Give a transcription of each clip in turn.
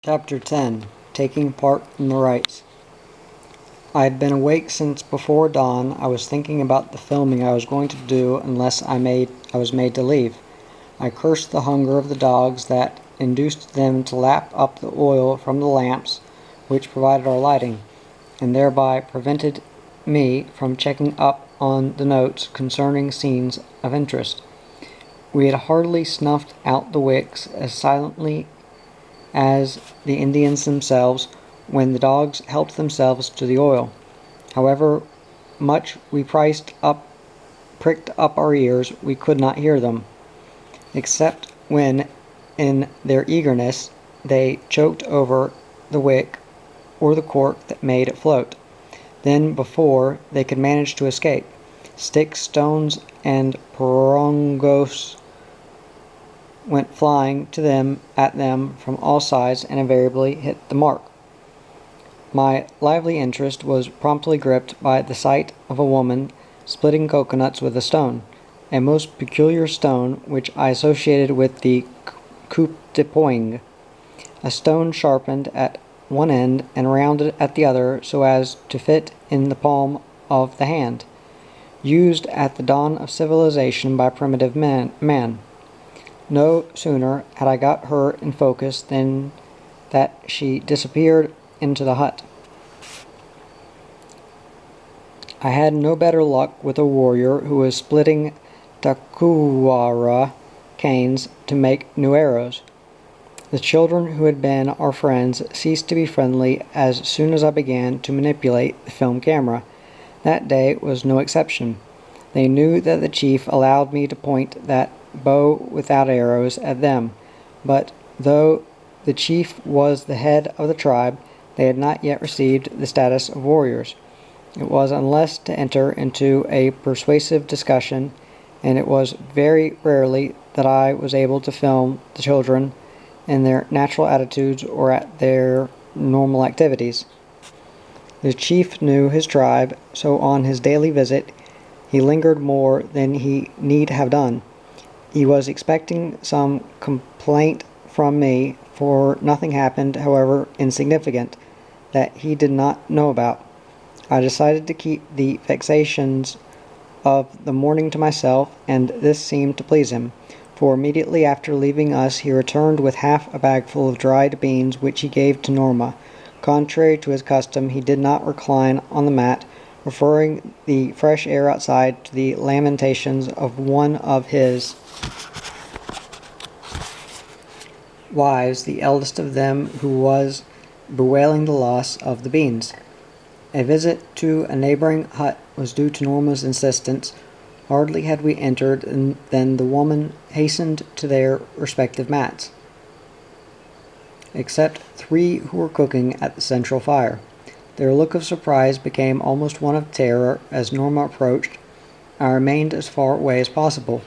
Chapter 10. Taking Part in the Rites. I had been awake since before dawn. I was thinking about the filming I was going to do unless I was made to leave. I cursed the hunger of the dogs that induced them to lap up the oil from the lamps which provided our lighting, and thereby prevented me from checking up on the notes concerning scenes of interest. We had hardly snuffed out the wicks as silently as the Indians themselves when the dogs helped themselves to the oil. However much we pricked up our ears, we could not hear them, except when, in their eagerness, they choked over the wick or the cork that made it float. Then, before they could manage to escape, sticks, stones, and porongos went flying at them from all sides and invariably hit the mark. My lively interest was promptly gripped by the sight of a woman splitting coconuts with a stone, a most peculiar stone which I associated with the coup de poing, a stone sharpened at one end and rounded at the other so as to fit in the palm of the hand, used at the dawn of civilization by primitive man. No sooner had I got her in focus than that she disappeared into the hut. I had no better luck with a warrior who was splitting takuara canes to make new arrows. The children who had been our friends ceased to be friendly as soon as I began to manipulate the film camera. That day was no exception. They knew that the chief allowed me to point that bow without arrows at them, but though the chief was the head of the tribe, they had not yet received the status of warriors. It was unless to enter into a persuasive discussion, and it was very rarely that I was able to film the children in their natural attitudes or at their normal activities. The chief knew his tribe, so on his daily visit he lingered more than he need have done. He was expecting some complaint from me, for nothing happened, however insignificant, that he did not know about. I decided to keep the vexations of the morning to myself, and this seemed to please him, for immediately after leaving us he returned with half a bagful of dried beans which he gave to Norma. Contrary to his custom, he did not recline on the mat, preferring the fresh air outside to the lamentations of one of his wives, the eldest of them, who was bewailing the loss of the beans. A visit to a neighboring hut was due to Norma's insistence. Hardly had we entered than the woman hastened to their respective mats, except three who were cooking at the central fire. Their look of surprise became almost one of terror as Norma approached. I remained as far away as possible.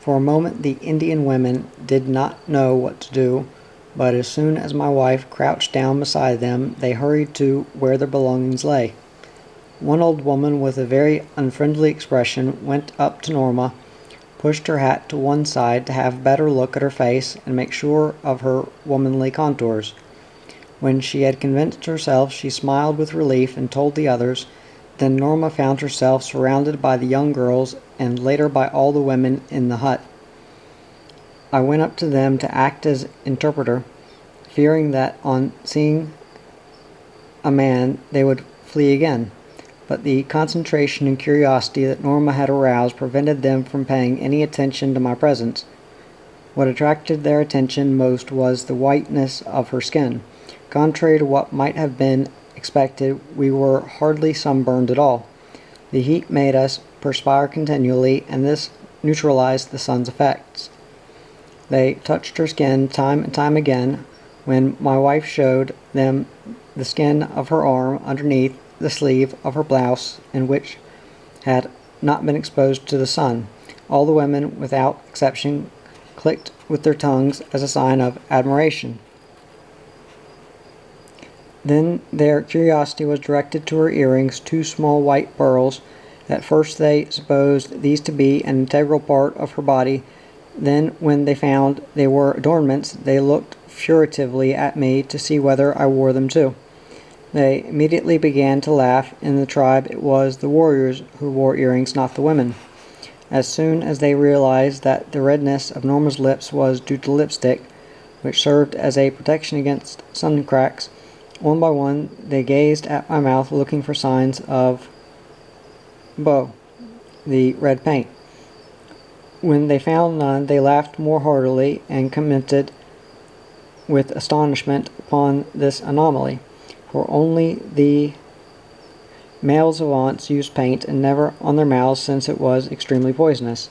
For a moment the Indian women did not know what to do, but as soon as my wife crouched down beside them, they hurried to where their belongings lay. One old woman with a very unfriendly expression went up to Norma, pushed her hat to one side to have a better look at her face and make sure of her womanly contours. When she had convinced herself, she smiled with relief and told the others. Then Norma found herself surrounded by the young girls and later by all the women in the hut. I went up to them to act as interpreter, fearing that on seeing a man they would flee again. But the concentration and curiosity that Norma had aroused prevented them from paying any attention to my presence. What attracted their attention most was the whiteness of her skin. Contrary to what might have been expected, we were hardly sunburned at all. The heat made us perspire continually, and this neutralized the sun's effects. They touched her skin time and time again, when my wife showed them the skin of her arm underneath the sleeve of her blouse, and which had not been exposed to the sun. All the women, without exception, clicked with their tongues as a sign of admiration. Then their curiosity was directed to her earrings, two small white pearls. At first they supposed these to be an integral part of her body. Then, when they found they were adornments, they looked furtively at me to see whether I wore them too. They immediately began to laugh. In the tribe, it was the warriors who wore earrings, not the women. As soon as they realized that the redness of Norma's lips was due to lipstick, which served as a protection against sun cracks, one by one they gazed at my mouth looking for signs of the red paint. When they found none, they laughed more heartily and commented with astonishment upon this anomaly, for only the male savants used paint, and never on their mouths, since it was extremely poisonous.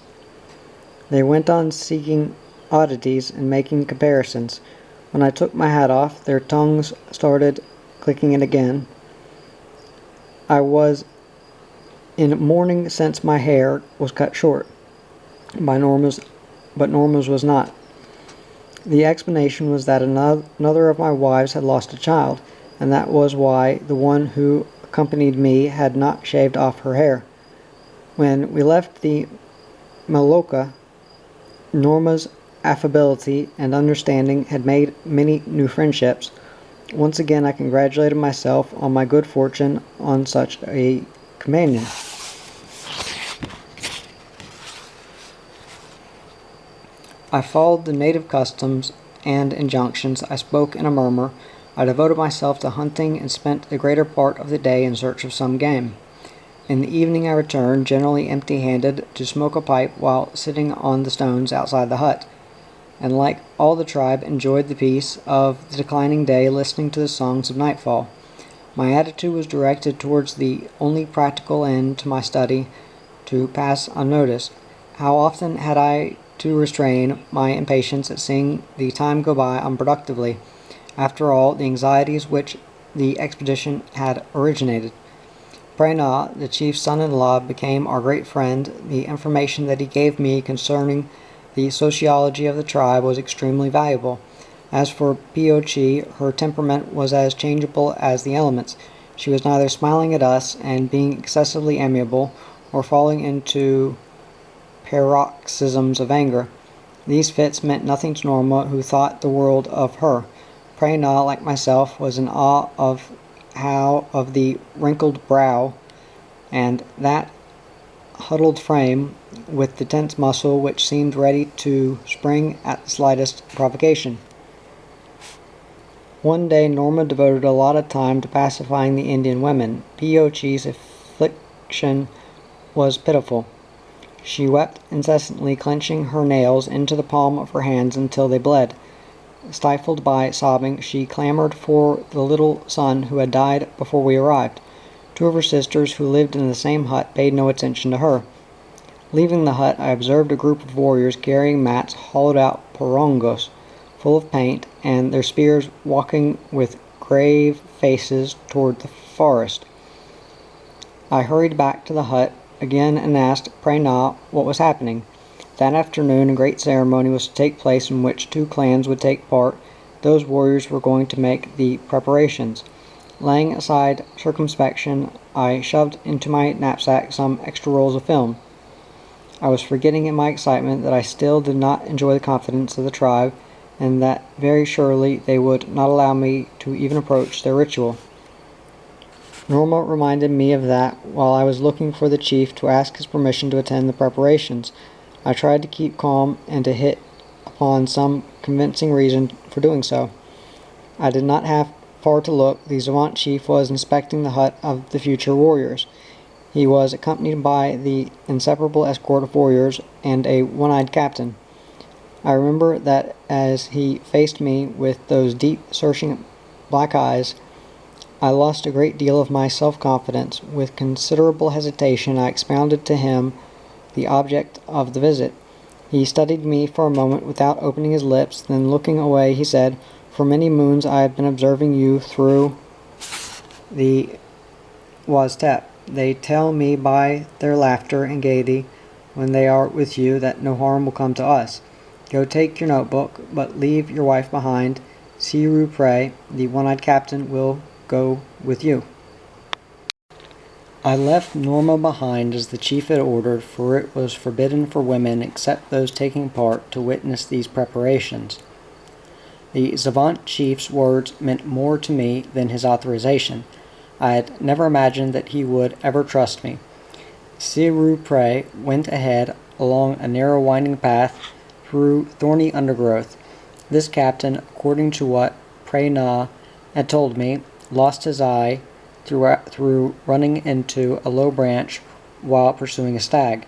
They went on seeking oddities and making comparisons. When I took my hat off, their tongues started clicking it again. I was in mourning since my hair was cut short, but Norma's was not. The explanation was that another of my wives had lost a child, and that was why the one who accompanied me had not shaved off her hair. When we left the Maloka, Norma's affability and understanding had made many new friendships. Once again I congratulated myself on my good fortune on such a companion. I followed the native customs and injunctions. I spoke in a murmur. I devoted myself to hunting and spent the greater part of the day in search of some game. In the evening I returned, generally empty-handed, to smoke a pipe while sitting on the stones outside the hut, and like all the tribe enjoyed the peace of the declining day, listening to the songs of nightfall. My attitude was directed towards the only practical end to my study, to pass unnoticed. How often had I to restrain my impatience at seeing the time go by unproductively. After all, the anxieties which the expedition had originated. Prena, the chief's son-in-law, became our great friend. The information that he gave me concerning the sociology of the tribe was extremely valuable. As for Piochi, her temperament was as changeable as the elements. She was neither smiling at us and being excessively amiable, or falling into paroxysms of anger. These fits meant nothing to Norma, who thought the world of her. Prena, like myself, was in awe of the wrinkled brow and that huddled frame, with the tense muscle which seemed ready to spring at the slightest provocation. One day Norma devoted a lot of time to pacifying the Indian women. Piochi's affliction was pitiful. She wept incessantly, clenching her nails into the palm of her hands until they bled. Stifled by sobbing, she clamored for the little son who had died before we arrived. Two of her sisters, who lived in the same hut, paid no attention to her. Leaving the hut, I observed a group of warriors carrying mats, hollowed-out porongos, full of paint, and their spears, walking with grave faces toward the forest. I hurried back to the hut again and asked Prena what was happening. That afternoon a great ceremony was to take place in which two clans would take part. Those warriors were going to make the preparations. Laying aside circumspection, I shoved into my knapsack some extra rolls of film. I was forgetting in my excitement that I still did not enjoy the confidence of the tribe, and that very surely they would not allow me to even approach their ritual. Norma reminded me of that while I was looking for the chief to ask his permission to attend the preparations. I tried to keep calm and to hit upon some convincing reason for doing so. I did not have far to look. The Zavant chief was inspecting the hut of the future warriors. He was accompanied by the inseparable escort of warriors and a one-eyed captain. I remember that as he faced me with those deep, searching black eyes, I lost a great deal of my self-confidence. With considerable hesitation, I expounded to him the object of the visit. He studied me for a moment without opening his lips, then looking away he said, "For many moons I have been observing you through the Waztep. They tell me by their laughter and gaiety when they are with you that no harm will come to us. Go take your notebook, but leave your wife behind. Siru Pray, the one-eyed captain, will go with you." I left Norma behind as the chief had ordered, for it was forbidden for women, except those taking part, to witness these preparations. The Zavant chief's words meant more to me than his authorization. I had never imagined that he would ever trust me. Siru-Pre went ahead along a narrow winding path through thorny undergrowth. This captain, according to what Pre-Na had told me, lost his eye through running into a low branch while pursuing a stag.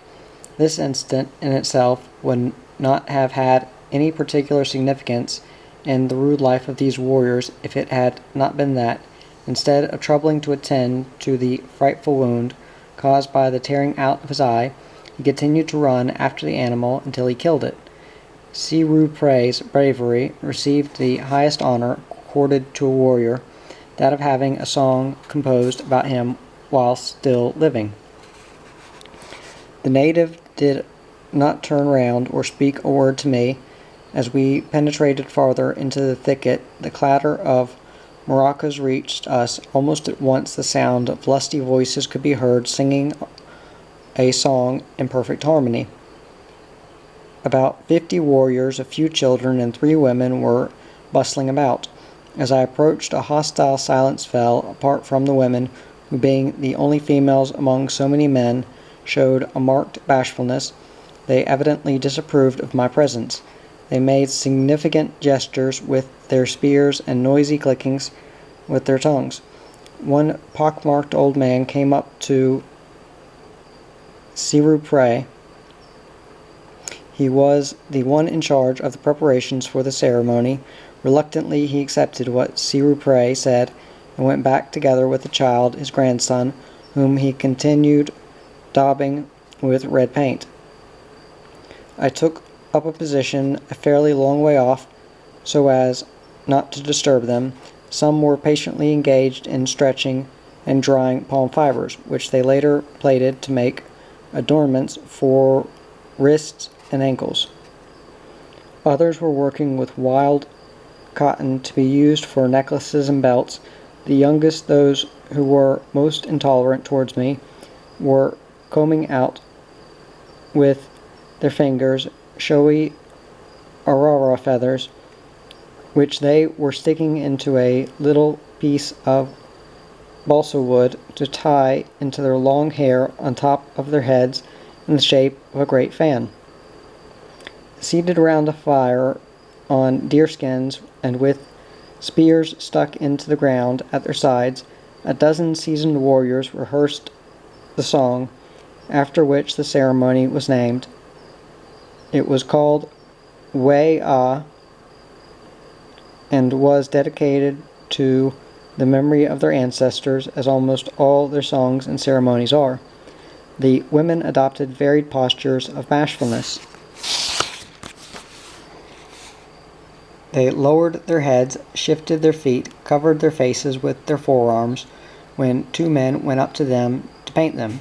This incident in itself would not have had any particular significance in the rude life of these warriors if it had not been that, instead of troubling to attend to the frightful wound caused by the tearing out of his eye, he continued to run after the animal until he killed it. Siru-Pre's bravery received the highest honor accorded to a warrior, that of having a song composed about him while still living. The native did not turn round or speak a word to me. As we penetrated farther into the thicket, the clatter of maracas reached us. Almost at once the sound of lusty voices could be heard singing a song in perfect harmony. About 50 warriors, a few children, and 3 women were bustling about. As I approached, a hostile silence fell, apart from the women, who, being the only females among so many men, showed a marked bashfulness. They evidently disapproved of my presence. They made significant gestures with their spears and noisy clickings with their tongues. One pockmarked old man came up to Siru-Pre. He was the one in charge of the preparations for the ceremony. Reluctantly he accepted what Siru-Pre said and went back together with the child, his grandson, whom he continued daubing with red paint. I took up a position a fairly long way off, so as not to disturb them. Some were patiently engaged in stretching and drying palm fibers, which they later plaited to make adornments for wrists and ankles. Others were working with wild cotton to be used for necklaces and belts. The youngest, those who were most intolerant towards me, were combing out with their fingers showy aurora feathers, which they were sticking into a little piece of balsa wood to tie into their long hair on top of their heads in the shape of a great fan. Seated around a fire on deerskins and with spears stuck into the ground at their sides, a dozen seasoned warriors rehearsed the song, after which the ceremony was named. It was called Wei-Ah and was dedicated to the memory of their ancestors, as almost all their songs and ceremonies are. The women adopted varied postures of bashfulness. They lowered their heads, shifted their feet, covered their faces with their forearms when 2 men went up to them to paint them.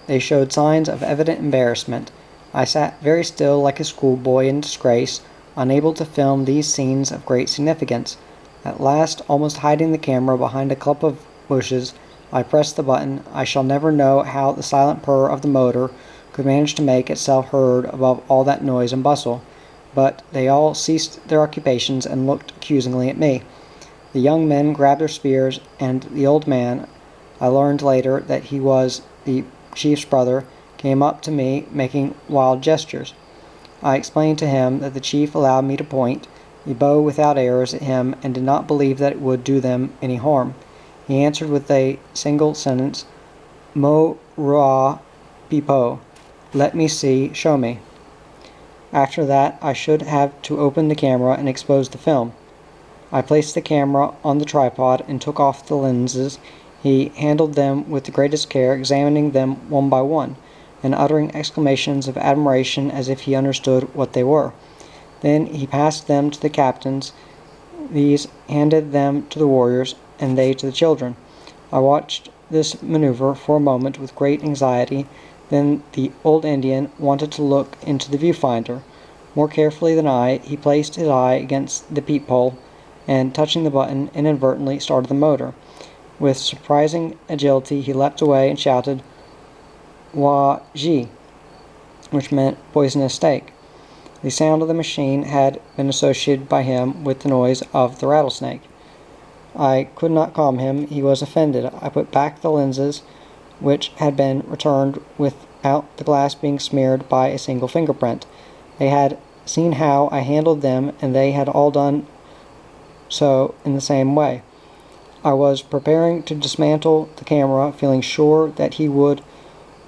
They showed signs of evident embarrassment. I sat very still like a schoolboy in disgrace, unable to film these scenes of great significance. At last, almost hiding the camera behind a clump of bushes, I pressed the button. I shall never know how the silent purr of the motor could manage to make itself heard above all that noise and bustle, but they all ceased their occupations and looked accusingly at me. The young men grabbed their spears, and the old man, I learned later that he was the chief's brother, came up to me making wild gestures. I explained to him that the chief allowed me to point the bow without arrows at him and did not believe that it would do them any harm. He answered with a single sentence, "Mo Ra Pipo, let me see, show me." After that, I should have to open the camera and expose the film. I placed the camera on the tripod and took off the lenses. He handled them with the greatest care, examining them one by one, and uttering exclamations of admiration as if he understood what they were. Then he passed them to the captains. These handed them to the warriors, and they to the children. I watched this maneuver for a moment with great anxiety. Then the old Indian wanted to look into the viewfinder. More carefully than I, he placed his eye against the peephole, and touching the button, inadvertently started the motor. With surprising agility, he leapt away and shouted, "Wa ji," which meant poisonous snake. The sound of the machine had been associated by him with the noise of the rattlesnake. I could not calm him. He was offended. I put back the lenses, which had been returned without the glass being smeared by a single fingerprint. They had seen how I handled them, and they had all done so in the same way. I was preparing to dismantle the camera, feeling sure that he would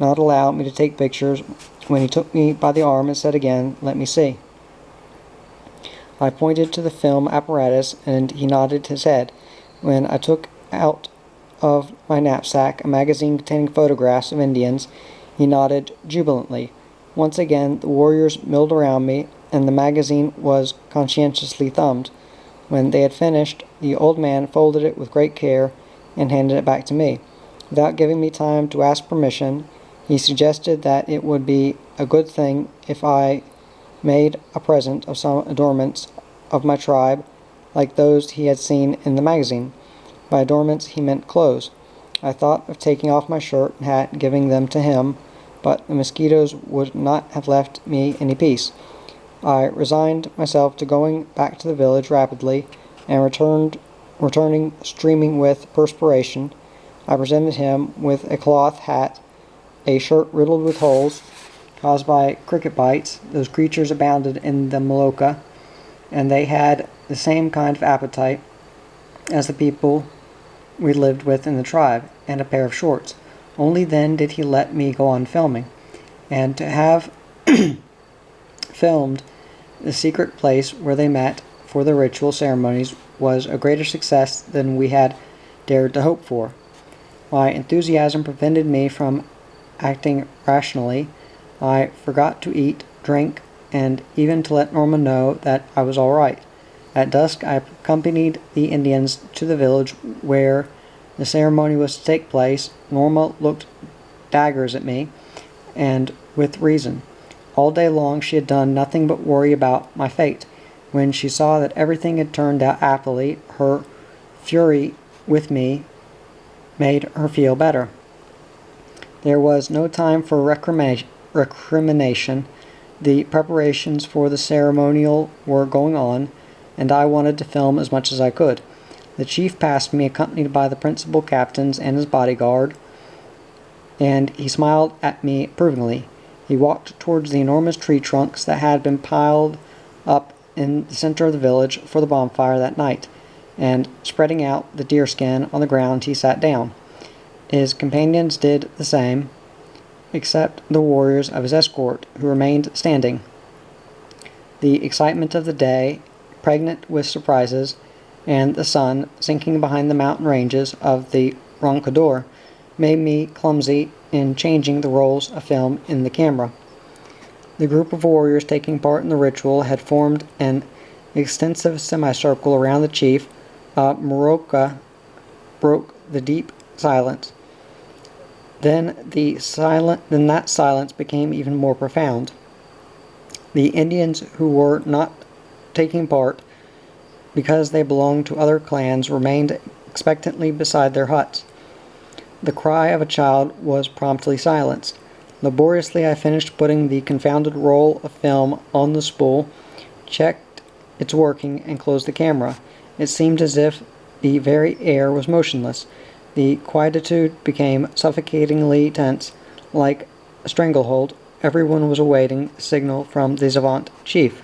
not allow me to take pictures, when he took me by the arm and said again, "Let me see." I pointed to the film apparatus, and he nodded his head. When I took out of my knapsack a magazine containing photographs of Indians, he nodded jubilantly. Once again the warriors milled around me, and the magazine was conscientiously thumbed. When they had finished, the old man folded it with great care and handed it back to me. Without giving me time to ask permission, he suggested that it would be a good thing if I made a present of some adornments of my tribe, like those he had seen in the magazine. By adornments he meant clothes. I thought of taking off my shirt and hat and giving them to him, but the mosquitoes would not have left me any peace. I resigned myself to going back to the village rapidly, and returning streaming with perspiration. I presented him with a cloth hat, a shirt riddled with holes caused by cricket bites. Those creatures abounded in the Molucca, and they had the same kind of appetite as the people we lived with in the tribe, and a pair of shorts. Only then did he let me go on filming, and to have filmed the secret place where they met for the ritual ceremonies was a greater success than we had dared to hope for. My enthusiasm prevented me from acting rationally. I forgot to eat, drink, and even to let Norma know that I was all right. At dusk I accompanied the Indians to the village where the ceremony was to take place. Norma looked daggers at me, and with reason. All day long she had done nothing but worry about my fate. When she saw that everything had turned out happily, her fury with me made her feel better. There was no time for recrimination. The preparations for the ceremonial were going on, and I wanted to film as much as I could. The chief passed me, accompanied by the principal captains and his bodyguard, and he smiled at me approvingly. He walked towards the enormous tree trunks that had been piled up in the center of the village for the bonfire that night, and spreading out the deerskin on the ground, he sat down. His companions did the same, except the warriors of his escort, who remained standing. The excitement of the day, pregnant with surprises, and the sun sinking behind the mountain ranges of the Roncador, made me clumsy in changing the rolls of film in the camera. The group of warriors taking part in the ritual had formed an extensive semicircle around the chief. Moroka broke the deep silence. Then that silence became even more profound. The Indians who were not taking part because they belonged to other clans remained expectantly beside their huts. The cry of a child was promptly silenced. Laboriously I finished putting the confounded roll of film on the spool, checked its working, and closed the camera. It seemed as if the very air was motionless. The quietude became suffocatingly tense, like a stranglehold. Everyone was awaiting a signal from the Zavant chief.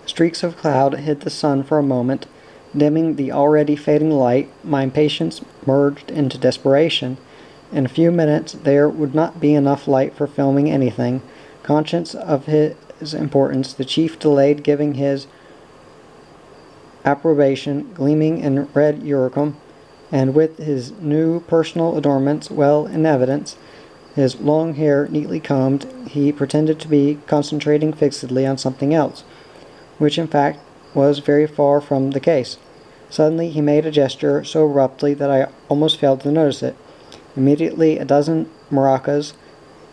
Streaks of cloud hid the sun for a moment, dimming the already fading light. My impatience merged into desperation. In a few minutes there would not be enough light for filming anything. Conscious of his importance, the chief delayed giving his approbation, gleaming in red uricum, and with his new personal adornments well in evidence, his long hair neatly combed, he pretended to be concentrating fixedly on something else, which in fact was very far from the case. Suddenly he made a gesture so abruptly that I almost failed to notice it. Immediately a dozen maracas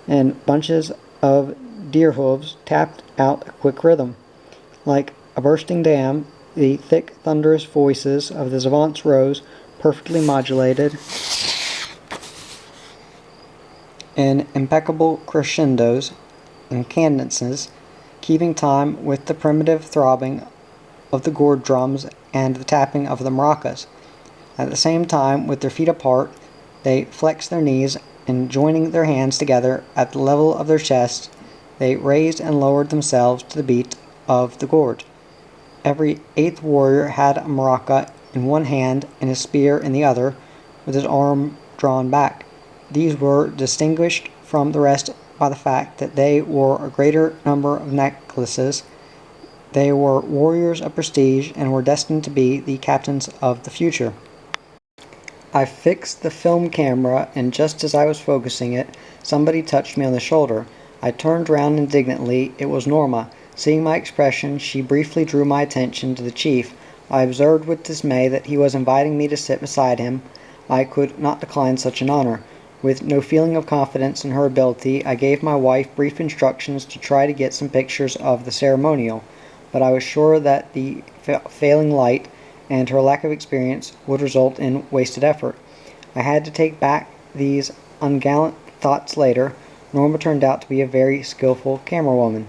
and bunches of deer hooves tapped out a quick rhythm. Like a bursting dam, the thick, thunderous voices of the savants rose, perfectly modulated in impeccable crescendos and cadences, keeping time with the primitive throbbing of the gourd drums and the tapping of the maracas. At the same time, with their feet apart, they flexed their knees and joining their hands together at the level of their chests, they raised and lowered themselves to the beat of the gourd. Every eighth warrior had a maraca in one hand and his spear in the other, with his arm drawn back. These were distinguished from the rest by the fact that they wore a greater number of necklaces. They were warriors of prestige and were destined to be the captains of the future. I fixed the film camera, and just as I was focusing it, somebody touched me on the shoulder. I turned round indignantly. It was Norma. Seeing my expression, she briefly drew my attention to the chief. I observed with dismay that he was inviting me to sit beside him. I could not decline such an honor. With no feeling of confidence in her ability, I gave my wife brief instructions to try to get some pictures of the ceremonial, but I was sure that the failing light and her lack of experience would result in wasted effort. I had to take back these ungallant thoughts later. Norma turned out to be a very skillful camerawoman.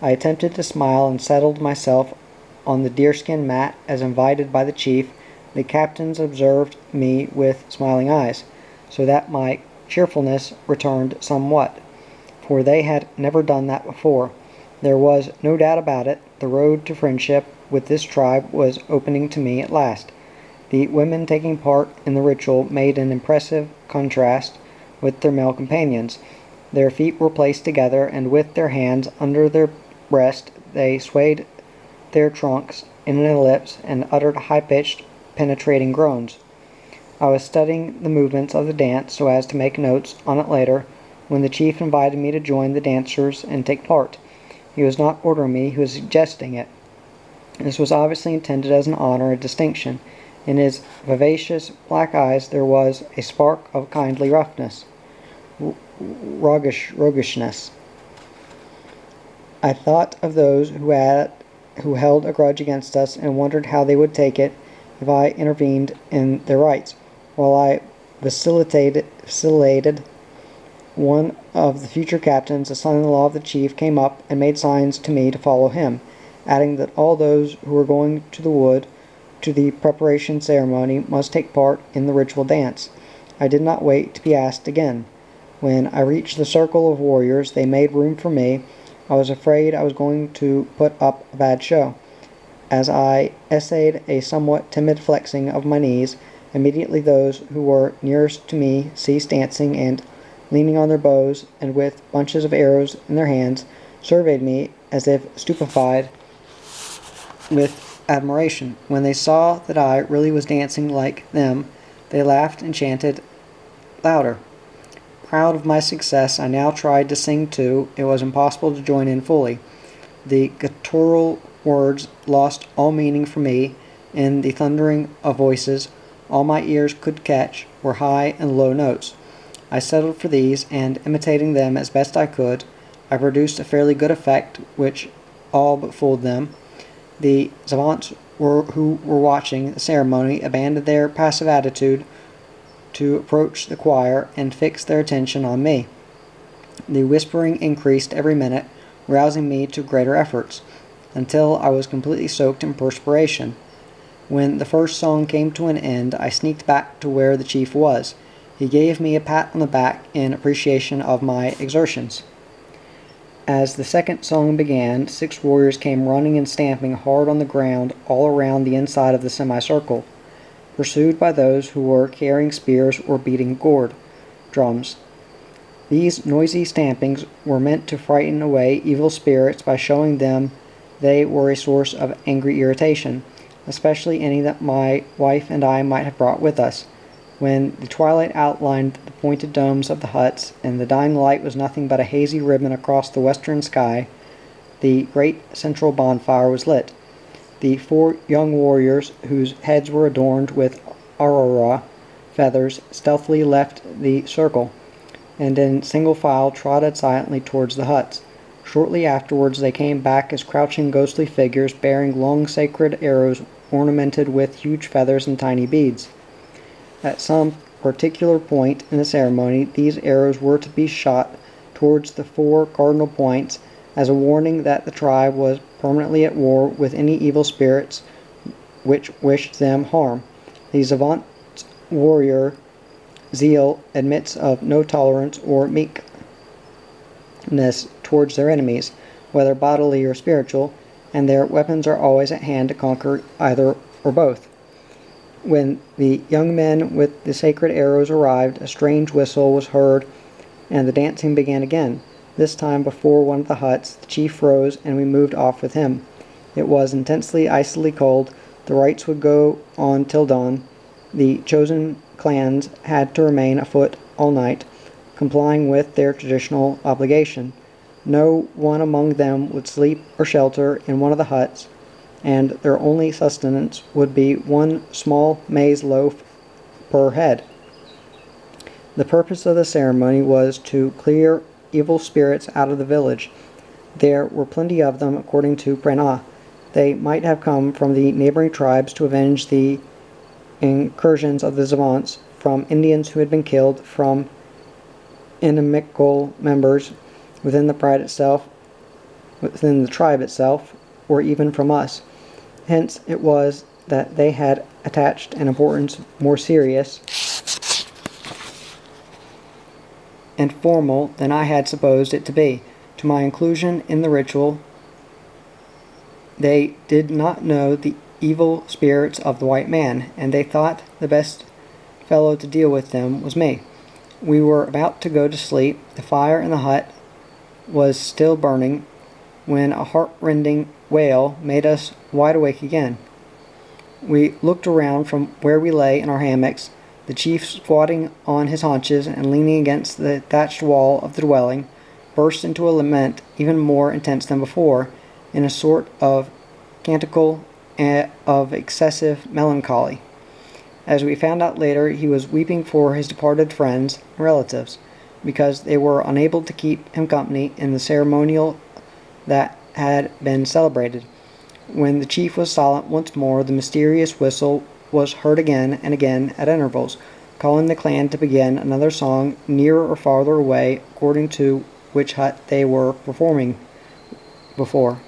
I attempted to smile and settled myself on the deerskin mat as invited by the chief. The captains observed me with smiling eyes, so that my cheerfulness returned somewhat, for they had never done that before. There was no doubt about it, the road to friendship with this tribe was opening to me at last. The women taking part in the ritual made an impressive contrast with their male companions. Their feet were placed together, and with their hands under their breast they swayed their trunks in an ellipse and uttered high-pitched, penetrating groans. I was studying the movements of the dance so as to make notes on it later, when the chief invited me to join the dancers and take part. He was not ordering me, he was suggesting it. This was obviously intended as an honor, a distinction. In his vivacious black eyes there was a spark of kindly roughness, roguishness. I thought of those who held a grudge against us and wondered how they would take it if I intervened in their rights. While I vacillated, one of the future captains, a son-in-law of the chief, came up and made signs to me to follow him, adding that all those who were going to the wood to the preparation ceremony must take part in the ritual dance. I did not wait to be asked again. When I reached the circle of warriors, they made room for me. I was afraid I was going to put up a bad show. As I essayed a somewhat timid flexing of my knees, immediately those who were nearest to me ceased dancing and, leaning on their bows and with bunches of arrows in their hands, surveyed me as if stupefied with admiration. When they saw that I really was dancing like them, they laughed and chanted louder. Proud of my success, I now tried to sing too. It was impossible to join in fully. The guttural words lost all meaning for me. In the thundering of voices, all my ears could catch were high and low notes. I settled for these, and imitating them as best I could, I produced a fairly good effect, which all but fooled them. The savants who were watching the ceremony abandoned their passive attitude to approach the choir and fix their attention on me. The whispering increased every minute, rousing me to greater efforts, until I was completely soaked in perspiration. When the first song came to an end, I sneaked back to where the chief was. He gave me a pat on the back in appreciation of my exertions. As the second song began, 6 warriors came running and stamping hard on the ground all around the inside of the semicircle, pursued by those who were carrying spears or beating gourd drums. These noisy stampings were meant to frighten away evil spirits by showing them they were a source of angry irritation, especially any that my wife and I might have brought with us. When the twilight outlined the pointed domes of the huts, and the dying light was nothing but a hazy ribbon across the western sky, the great central bonfire was lit. The 4 young warriors, whose heads were adorned with aurora feathers, stealthily left the circle, and in single file trotted silently towards the huts. Shortly afterwards they came back as crouching ghostly figures bearing long sacred arrows ornamented with huge feathers and tiny beads. At some particular point in the ceremony, these arrows were to be shot towards the 4 cardinal points as a warning that the tribe was permanently at war with any evil spirits which wished them harm. The Zavant's warrior zeal admits of no tolerance or meekness towards their enemies, whether bodily or spiritual, and their weapons are always at hand to conquer either or both. When the young men with the sacred arrows arrived, a strange whistle was heard, and the dancing began again. This time before one of the huts, the chief rose, and we moved off with him. It was intensely, icily cold. The rites would go on till dawn. The chosen clans had to remain afoot all night, complying with their traditional obligation. No one among them would sleep or shelter in one of the huts, and their only sustenance would be one small maize loaf per head. The purpose of the ceremony was to clear evil spirits out of the village. There were plenty of them, according to Prana. They might have come from the neighboring tribes to avenge the incursions of the Zavants, from Indians who had been killed, from inimical members within the tribe itself, or even from us. Hence it was that they had attached an importance more serious and formal than I had supposed it to be, to my inclusion in the ritual. They did not know the evil spirits of the white man, and they thought the best fellow to deal with them was me. We were about to go to sleep. The fire in the hut was still burning, when a heart-rending wail made us wide awake again. We looked around from where we lay in our hammocks. The chief, squatting on his haunches and leaning against the thatched wall of the dwelling, burst into a lament even more intense than before, in a sort of canticle of excessive melancholy. As we found out later, he was weeping for his departed friends and relatives, because they were unable to keep him company in the ceremonial that had been celebrated. When the chief was silent once more, the mysterious whistle was heard again and again at intervals, calling the clan to begin another song nearer or farther away, according to which hut they were performing before.